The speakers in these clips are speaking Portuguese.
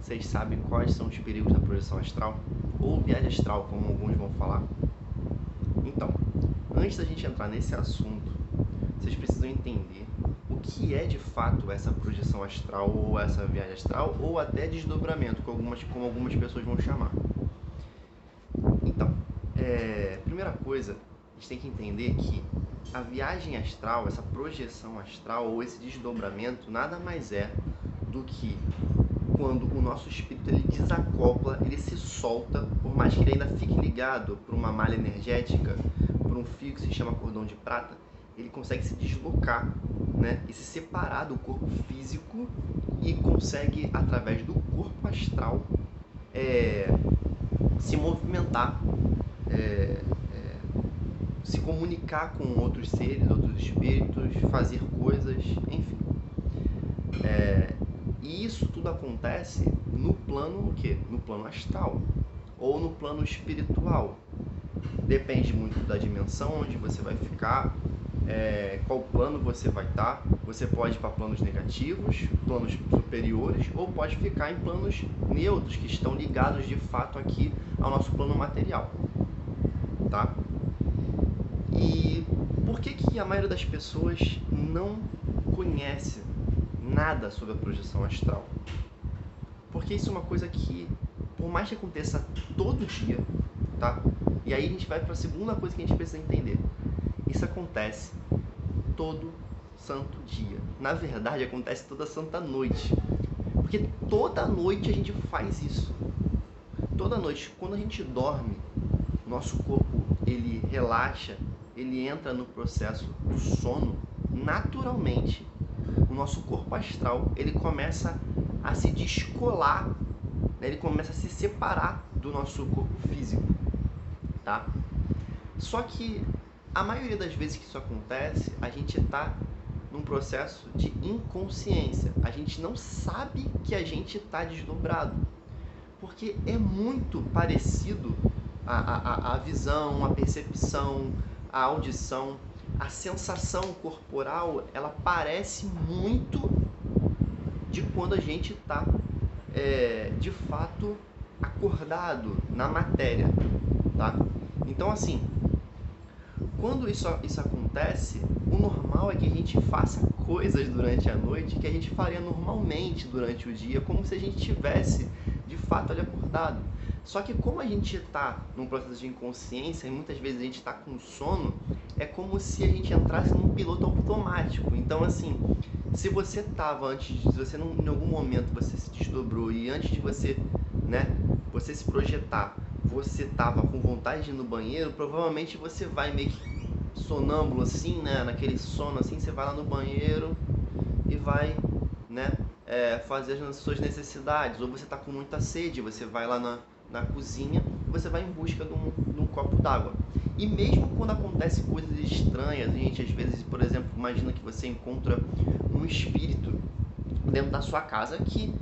Vocês sabem quais são os perigos da projeção astral? Ou viagem astral, como alguns vão falar? Então, antes da gente entrar nesse assunto, vocês precisam entender o que é de fato essa projeção astral, ou essa viagem astral, ou até desdobramento, como algumas pessoas vão chamar. Então, primeira coisa, a gente tem que entender que a viagem astral, essa projeção astral, ou esse desdobramento, nada mais é do que quando o nosso espírito ele desacopla, ele se solta, por mais que ele ainda fique ligado por uma malha energética, por um fio que se chama cordão de prata, ele consegue se deslocar, né, e se separar do corpo físico e consegue, através do corpo astral, se movimentar, se comunicar com outros seres, outros espíritos, fazer coisas, enfim. E isso tudo acontece no plano o quê? No plano astral ou no plano espiritual. Depende muito da dimensão onde você vai ficar, qual plano você vai estar. Você pode ir para planos negativos, planos superiores, ou pode ficar em planos neutros, que estão ligados de fato aqui ao nosso plano material. Tá? E por que a maioria das pessoas não conhece nada sobre a projeção astral? Porque isso é uma coisa que, por mais que aconteça todo dia, tá? E aí a gente vai para a segunda coisa que a gente precisa entender. Isso acontece todo santo dia. Na verdade, acontece toda santa noite. Porque toda noite a gente faz isso. Toda noite, quando a gente dorme, nosso corpo ele relaxa, ele entra no processo do sono, naturalmente o nosso corpo astral ele começa a se descolar, né? Ele começa a se separar do nosso corpo físico, tá? Só que a maioria das vezes que isso acontece, a gente está num processo de inconsciência. A gente não sabe que a gente está desdobrado, porque é muito parecido a visão, a percepção, a audição, a sensação corporal, ela parece muito de quando a gente está, de fato, acordado na matéria, tá? Então, assim, quando isso acontece, o normal é que a gente faça coisas durante a noite que a gente faria normalmente durante o dia, como se a gente tivesse, de fato, ali acordado. Só que como a gente está num processo de inconsciência e muitas vezes a gente está com sono, é como se a gente entrasse num piloto automático. Então, assim, se você estava antes, se você em algum momento você se desdobrou e antes de você, né, você se projetar, você estava com vontade de ir no banheiro, provavelmente você vai meio que sonâmbulo assim, né, naquele sono assim, você vai lá no banheiro e vai, né, fazer as suas necessidades. Ou você está com muita sede, você vai lá na cozinha e você vai em busca de um copo d'água. E mesmo quando acontecem coisas estranhas, a gente às vezes, por exemplo, imagina que você encontra um espírito dentro da sua casa que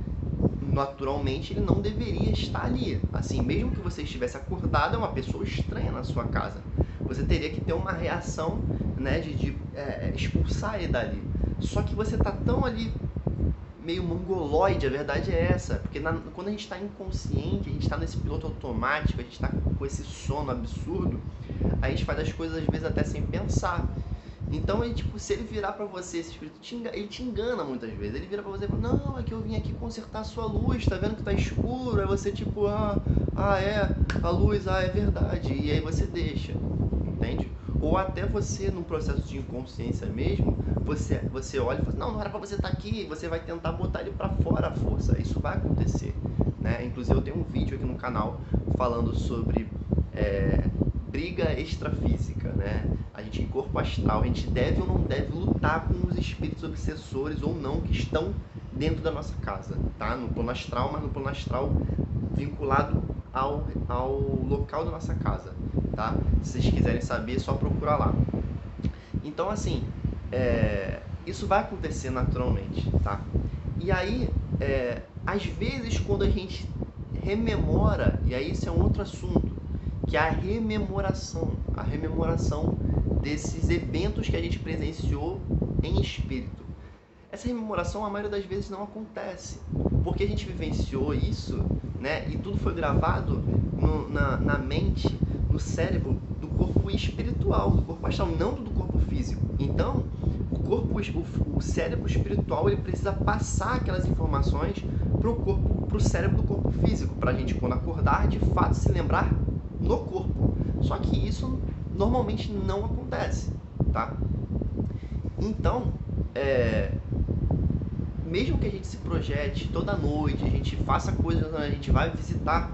naturalmente ele não deveria estar ali. Assim, mesmo que você estivesse acordado, é uma pessoa estranha na sua casa. Você teria que ter uma reação, né, de expulsar ele dali. Só que você tá tão ali meio mongoloide, a verdade é essa, porque quando a gente está inconsciente, a gente está nesse piloto automático, a gente está com esse sono absurdo, a gente faz as coisas às vezes até sem pensar. Então, ele, tipo, se ele virar pra você, esse espírito, ele te engana muitas vezes. Ele vira pra você e fala, não, é que eu vim aqui consertar a sua luz, tá vendo que tá escuro? Aí você, tipo, a luz, é verdade. E aí você deixa, entende? Ou até você, num processo de inconsciência mesmo, você olha e fala, não era pra você estar aqui, você vai tentar botar ele pra fora à força. Isso vai acontecer, né? Inclusive, eu tenho um vídeo aqui no canal falando sobre briga extrafísica, né? A gente em corpo astral, a gente deve ou não deve lutar com os espíritos obsessores ou não que estão dentro da nossa casa, tá? No plano astral, mas no plano astral vinculado ao local da nossa casa, tá? Se vocês quiserem saber, é só procurar lá. Então, assim, isso vai acontecer naturalmente, tá? E aí, às vezes, quando a gente rememora, e aí isso é um outro assunto, que é a rememoração desses eventos que a gente presenciou em espírito. essa rememoração a maioria das vezes não acontece, porque a gente vivenciou isso, né? E tudo foi gravado na mente, no cérebro do corpo espiritual, do corpo astral, não do corpo físico. Então, o cérebro espiritual, ele precisa passar aquelas informações para o cérebro do corpo físico, para a gente, quando acordar, de fato se lembrar no corpo. Só que isso normalmente não acontece, tá? Então, mesmo que a gente se projete toda noite, a gente faça coisas, a gente vai visitar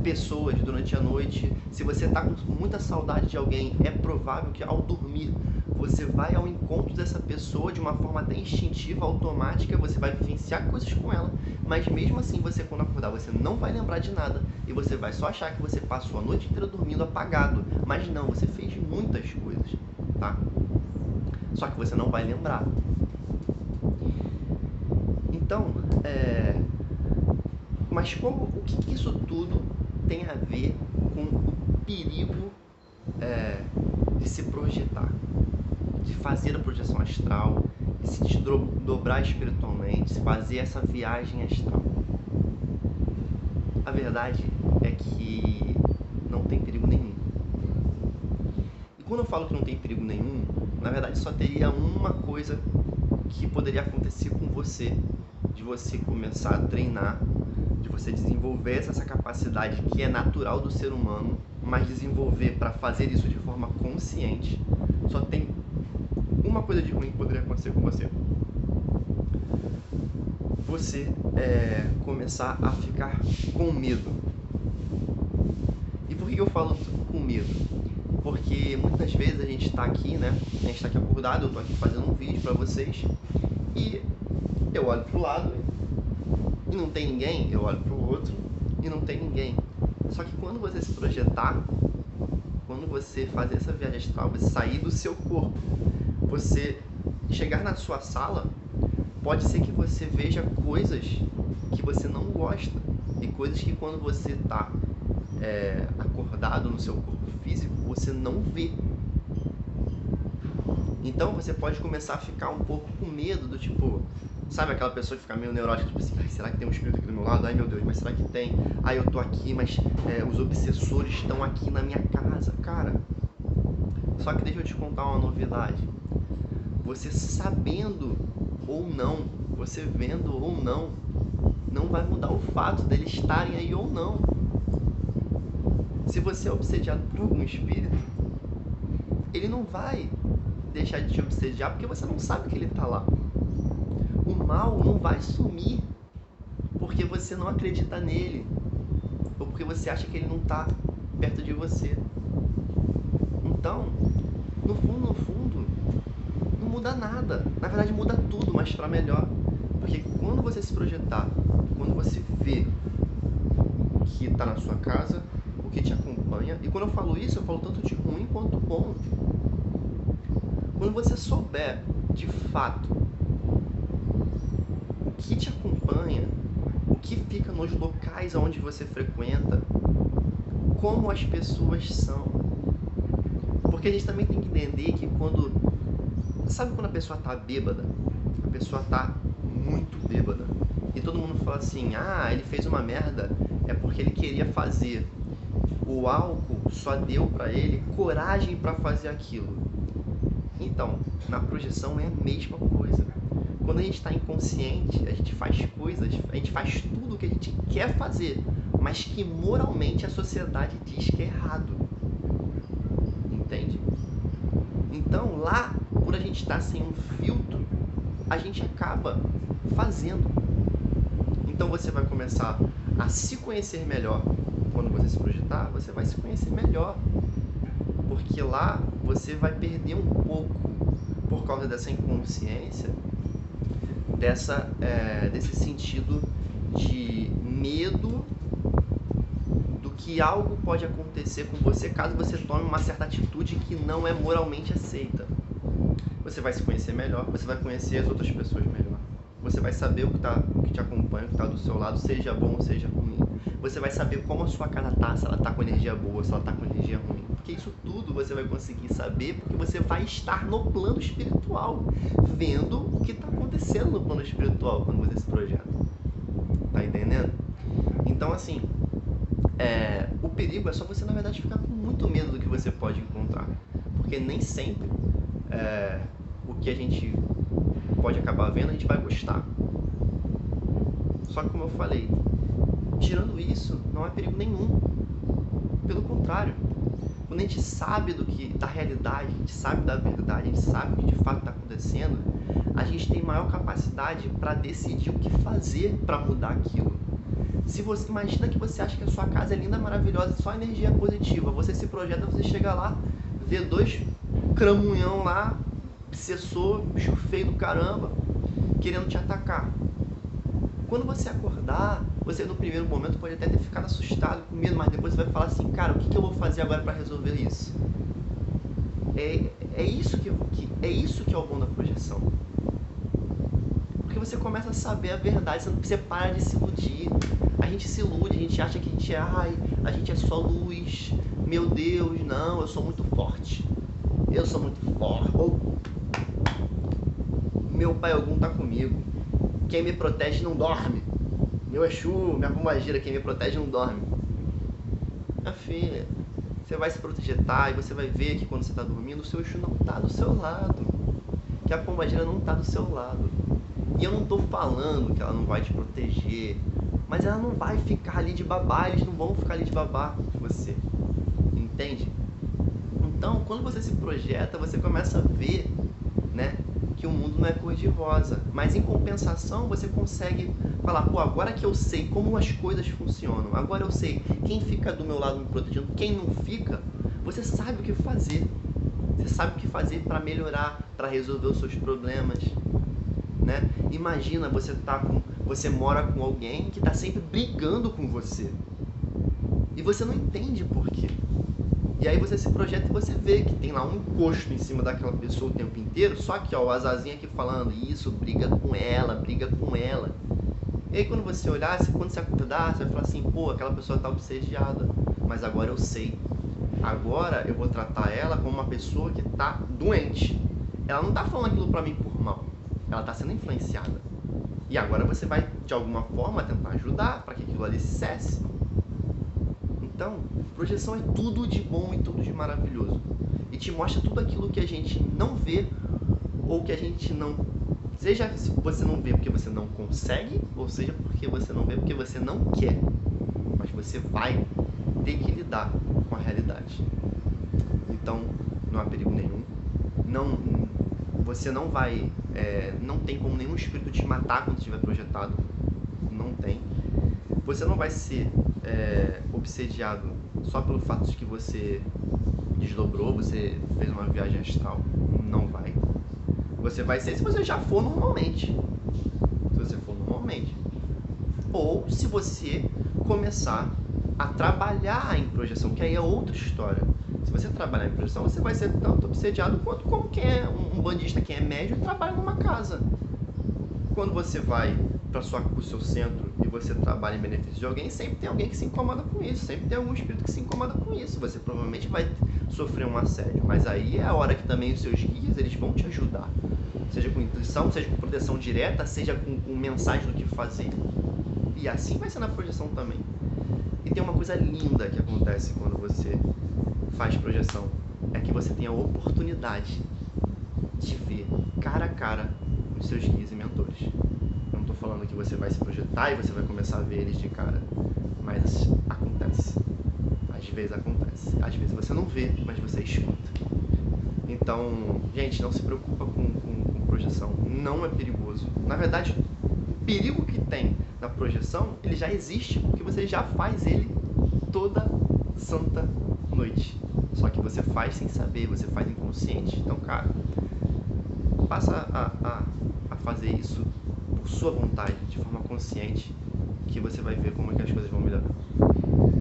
pessoas durante a noite, se você está com muita saudade de alguém, é provável que ao dormir você vai ao encontro dessa pessoa de uma forma até instintiva, automática, você vai vivenciar coisas com ela, mas mesmo assim você, quando acordar, você não vai lembrar de nada e você vai só achar que você passou a noite inteira dormindo apagado, mas não, você fez muitas coisas, tá? Só que você não vai lembrar. Então, mas o que isso tudo tem a ver com o perigo de se projetar, de fazer a projeção astral, de se desdobrar espiritualmente, de fazer essa viagem astral? A verdade é que não tem perigo nenhum. E quando eu falo que não tem perigo nenhum, na verdade só teria uma coisa que poderia acontecer com você, de você começar a treinar, de você desenvolver essa capacidade que é natural do ser humano, mas desenvolver para fazer isso de forma consciente. Só tem uma coisa de ruim que poderia acontecer com você. Você começar a ficar com medo. E por que eu falo com medo? Porque muitas vezes a gente está aqui, né? A gente está aqui acordado, eu estou aqui fazendo um vídeo para vocês e eu olho para o lado e não tem ninguém, eu olho para o outro e não tem ninguém. Só que quando você se projetar, quando você fazer essa viagem astral, você sair do seu corpo, você chegar na sua sala, pode ser que você veja coisas que você não gosta e coisas que quando você está acordado no seu corpo físico, você não vê. Então você pode começar a ficar um pouco com medo do tipo, sabe aquela pessoa que fica meio neurótica, tipo assim, ai, será que tem um espírito aqui do meu lado? Ai meu Deus, mas será que tem? Ai, eu tô aqui, mas os obsessores estão aqui na minha casa, cara. Só que deixa eu te contar uma novidade. Você sabendo ou não, você vendo ou não, não vai mudar o fato deles estarem aí ou não. Se você é obsediado por algum espírito, ele não vai deixar de te obsediar porque você não sabe que ele está lá. O mal não vai sumir porque você não acredita nele ou porque você acha que ele não está perto de você. Então, no fundo, não muda nada. Na verdade, muda tudo, mas para melhor. Porque quando você se projetar, quando você vê o que está na sua casa, o que te acompanha, e quando eu falo isso, eu falo tanto de ruim quanto bom. Quando você souber, de fato, o que te acompanha, o que fica nos locais onde você frequenta, como as pessoas são. Porque a gente também tem que entender que quando... Sabe quando a pessoa tá bêbada? A pessoa tá muito bêbada. E todo mundo fala assim, ah, ele fez uma merda, é porque ele queria fazer. O álcool só deu pra ele coragem pra fazer aquilo. Então, na projeção é a mesma coisa. Quando a gente está inconsciente, a gente faz coisas, a gente faz tudo o que a gente quer fazer, mas que moralmente a sociedade diz que é errado. Entende? Então, lá, por a gente estar sem um filtro, a gente acaba fazendo. Então você vai começar a se conhecer melhor. Quando você se projetar, você vai se conhecer melhor. Porque lá você vai perder um pouco, por causa dessa inconsciência, desse sentido de medo do que algo pode acontecer com você caso você tome uma certa atitude que não é moralmente aceita. Você vai se conhecer melhor, você vai conhecer as outras pessoas melhor. Você vai saber o que te acompanha, o que está do seu lado, seja bom ou seja ruim. você vai saber como a sua casa tá, se ela tá com energia boa, se ela tá com energia ruim. Porque isso tudo você vai conseguir saber porque você vai estar no plano espiritual, vendo o que está acontecendo no plano espiritual quando você se projeta. Tá entendendo? Então, assim, o perigo é só você, na verdade, ficar com muito medo do que você pode encontrar. Porque nem sempre o que a gente pode acabar vendo, a gente vai gostar. Só que, como eu falei, tirando isso, não há perigo nenhum. Pelo contrário, quando a gente sabe da realidade, a gente sabe da verdade, a gente sabe o que de fato está acontecendo, a gente tem maior capacidade para decidir o que fazer para mudar aquilo. Se você imagina que você acha que a sua casa é linda, maravilhosa, só energia positiva, você se projeta, você chega lá, vê dois cramunhão lá, obsessor, bicho feio do caramba, querendo te atacar. Quando você acordar, você no primeiro momento pode até ter ficado assustado, com medo, mas depois você vai falar assim, cara, o que eu vou fazer agora para resolver isso? É isso que é o bom da projeção. Porque você começa a saber a verdade, você para de se iludir. A gente se ilude, a gente acha que a gente é só luz. Meu Deus, não, eu sou muito forte. Eu sou muito forte. Meu pai algum tá comigo. Quem me protege não dorme. Meu Exu, minha pombagira, quem me protege não dorme. Minha filha, você vai se proteger, tá? E você vai ver que quando você tá dormindo, o seu Exu não tá do seu lado. Que a pombagira não tá do seu lado. E eu não tô falando que ela não vai te proteger, mas ela não vai ficar ali de babá, eles não vão ficar ali de babá com você. Entende? Então, quando você se projeta, você começa a ver, né, que o mundo não é cor-de-rosa. Mas em compensação, você consegue falar, pô, agora que eu sei como as coisas funcionam, agora eu sei quem fica do meu lado me protegendo, quem não fica, você sabe o que fazer. Você sabe o que fazer para melhorar, para resolver os seus problemas, né? Imagina, você mora com alguém que está sempre brigando com você. E você não entende por quê. E aí você se projeta e você vê que tem lá um encosto em cima daquela pessoa o tempo inteiro, só que ó, o azazinho aqui falando, isso, briga com ela. E aí quando você olhar, quando você acordar, você vai falar assim, pô, aquela pessoa tá obsediada, mas agora eu sei. Agora eu vou tratar ela como uma pessoa que tá doente. Ela não tá falando aquilo pra mim por mal, ela tá sendo influenciada. E agora você vai, de alguma forma, tentar ajudar para que aquilo ali cesse. Então, projeção é tudo de bom e tudo de maravilhoso. E te mostra tudo aquilo que a gente não vê, ou que a gente não... Seja se você não vê porque você não consegue, ou seja porque você não vê porque você não quer. Mas você vai ter que lidar com a realidade. Então, não há perigo nenhum. Você não vai... não tem como nenhum espírito te matar quando estiver projetado. Não tem. Você não vai ser obsediado só pelo fato de que você desdobrou, você fez uma viagem astral. Não vai. Você vai ser se você já for normalmente. Se você for normalmente. Ou se você começar a trabalhar em projeção, que aí é outra história. Se você trabalhar em projeção, você vai ser tanto obsediado quanto como quem é um bandista, quem é médio e trabalha numa casa. Quando você vai para o seu centro e você trabalha em benefício de alguém, sempre tem alguém que se incomoda com isso, sempre tem algum espírito que se incomoda com isso. Você provavelmente vai sofrer um assédio, mas aí é a hora que também os seus guias eles vão te ajudar, seja com intuição, seja com proteção direta, seja com mensagem do que fazer. E assim vai ser na projeção também. E tem uma coisa linda que acontece quando você faz projeção, é que você tem a oportunidade de ver cara a cara os seus guias e mentores. Eu não estou falando que você vai se projetar e você vai começar a ver eles de cara, mas acontece. Às vezes acontece. Às vezes você não vê, mas você escuta. Então, gente, não se preocupa com projeção. Não é perigoso. Na verdade, o perigo que tem na projeção, ele já existe, porque você já faz ele toda santa noite. Só que você faz sem saber, você faz inconsciente. Então, cara, passa a fazer isso por sua vontade, de forma consciente, que você vai ver como é que as coisas vão melhorar.